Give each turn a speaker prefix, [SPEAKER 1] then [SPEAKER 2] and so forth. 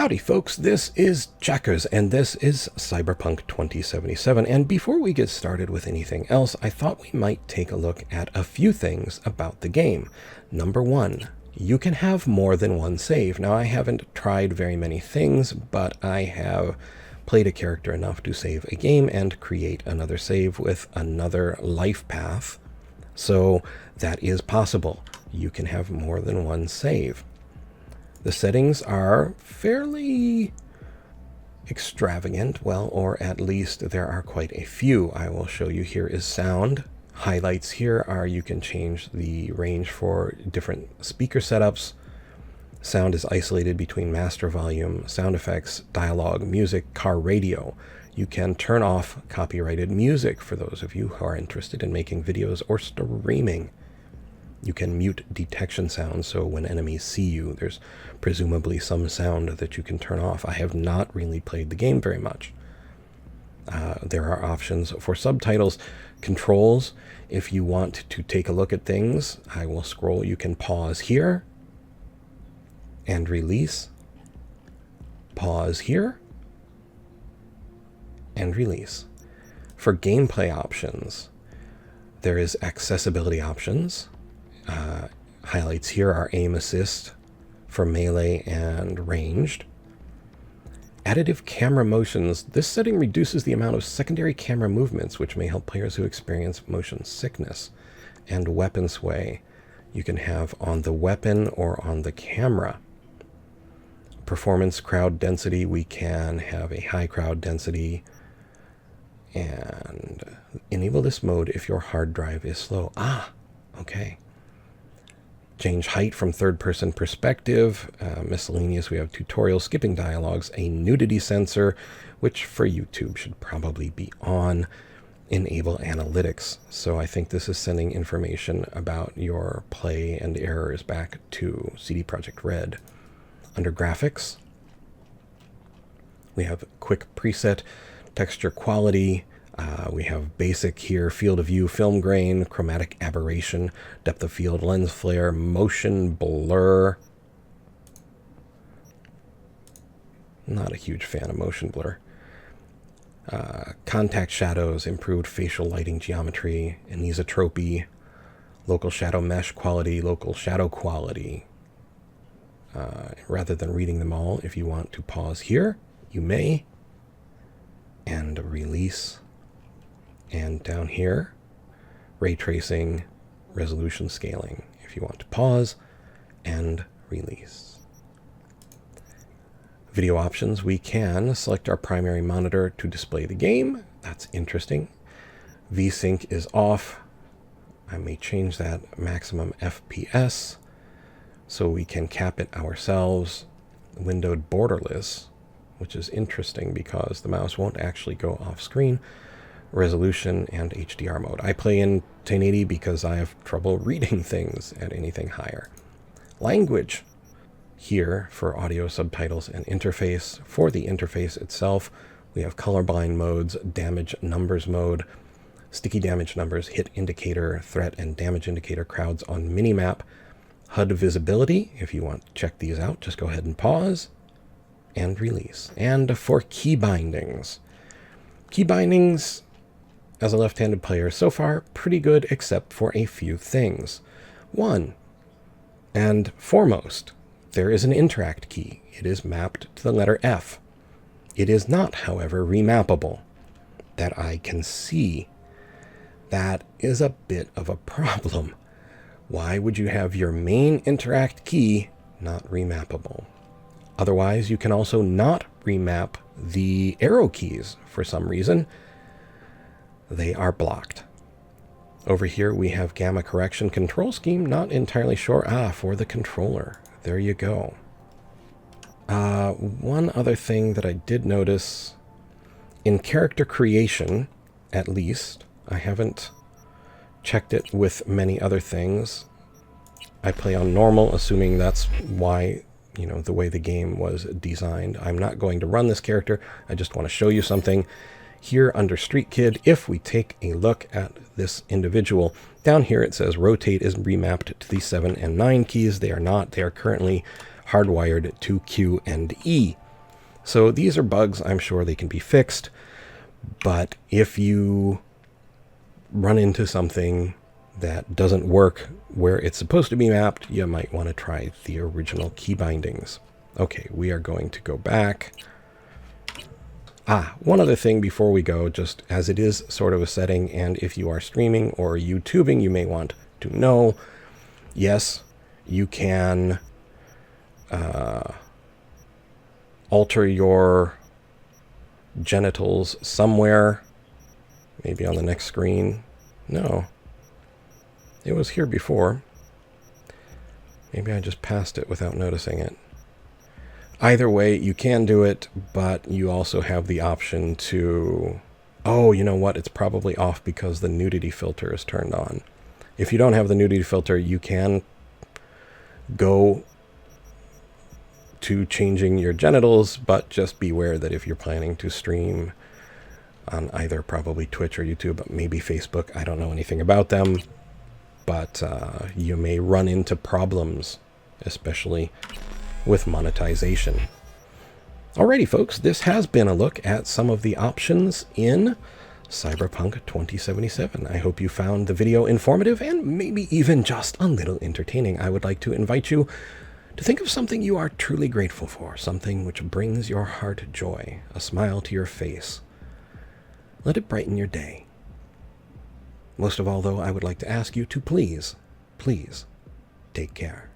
[SPEAKER 1] Howdy folks, this is Checkers and this is Cyberpunk 2077, and before we get started with anything else, I thought we might take a look at a few things about the game. Number one, you can have more than one save. Now I haven't tried very many things, but I have played a character enough to save a game and create another save with another life path, so that is possible. You can have more than one save. The settings are fairly extravagant, well, or at least there are quite a few. I will show you. Here is sound. Highlights here are you can change the range for different speaker setups. Sound is isolated between master volume, sound effects, dialogue, music, car radio. You can turn off copyrighted music for those of you who are interested in making videos or streaming. You can mute detection sounds, so when enemies see you, there's presumably some sound that you can turn off. I have not really played the game very much. There are options for subtitles, controls. If you want to take a look at things, I will scroll. You can pause here and release. Pause here and release. For gameplay options, there is accessibility options. Highlights here are aim assist for melee and ranged. Additive camera motions. This setting reduces the amount of secondary camera movements, which may help players who experience motion sickness. And weapon sway. You can have on the weapon or on the camera. Performance crowd density. We can have a high crowd density. And enable this mode if your hard drive is slow. Okay. Change height from third-person perspective. Miscellaneous, we have tutorial, skipping dialogues, a nudity sensor, which for YouTube should probably be on. Enable analytics. So I think this is sending information about your play and errors back to CD Projekt Red. Under graphics, we have quick preset, texture quality. We have basic here, field of view, film grain, chromatic aberration, depth of field, lens flare, motion blur. Not a huge fan of motion blur. Contact shadows, improved facial lighting geometry, anisotropy, local shadow mesh quality, local shadow quality. Rather than reading them all, if you want to pause here, you may, and release. And down here, ray tracing, resolution scaling, if you want to pause and release. Video options, we can select our primary monitor to display the game. That's interesting. VSync is off. I may change that maximum FPS so we can cap it ourselves. Windowed borderless, which is interesting because the mouse won't actually go off screen. Resolution and HDR mode. I play in 1080 because I have trouble reading things at anything higher. Language. Here for audio, subtitles, and interface. For the interface itself, we have colorblind modes, damage numbers mode, sticky damage numbers, hit indicator, threat and damage indicator, crowds on minimap, HUD visibility. If you want to check these out, just go ahead and pause and release. And for key bindings. Key bindings, as a left-handed player, so far pretty good except for a few things. One, and foremost, there is an interact key. It is mapped to the letter F. It is not, however, remappable. That I can see. That is a bit of a problem. Why would you have your main interact key not remappable? Otherwise, you can also not remap the arrow keys for some reason. They are blocked. Over here we have gamma correction control scheme. Not entirely sure. For the controller. There you go. One other thing that I did notice in character creation, at least, I haven't checked it with many other things. I play on normal, assuming that's why, the way the game was designed. I'm not going to run this character. I just want to show you something. Here under Street Kid, if we take a look at this individual, down here it says rotate is remapped to the 7 and 9 keys. They are not. They are currently hardwired to Q and E. So these are bugs. I'm sure they can be fixed. But if you run into something that doesn't work where it's supposed to be mapped, you might want to try the original key bindings. Okay, we are going to go back. One other thing before we go, just as it is sort of a setting, and if you are streaming or YouTubing, you may want to know, yes, you can alter your genitals somewhere, maybe on the next screen. No, it was here before. Maybe I just passed it without noticing it. Either way, you can do it, but you also have the option to... Oh, you know what? It's probably off because the nudity filter is turned on. If you don't have the nudity filter, you can go to changing your genitals, but just beware that if you're planning to stream on either probably Twitch or YouTube, but maybe Facebook, I don't know anything about them, but you may run into problems, especially with monetization. Alrighty, folks, this has been a look at some of the options in Cyberpunk 2077. I hope you found the video informative and maybe even just a little entertaining. I would like to invite you to think of something you are truly grateful for, something which brings your heart joy, a smile to your face. Let it brighten your day. Most of all, though, I would like to ask you to please, please take care.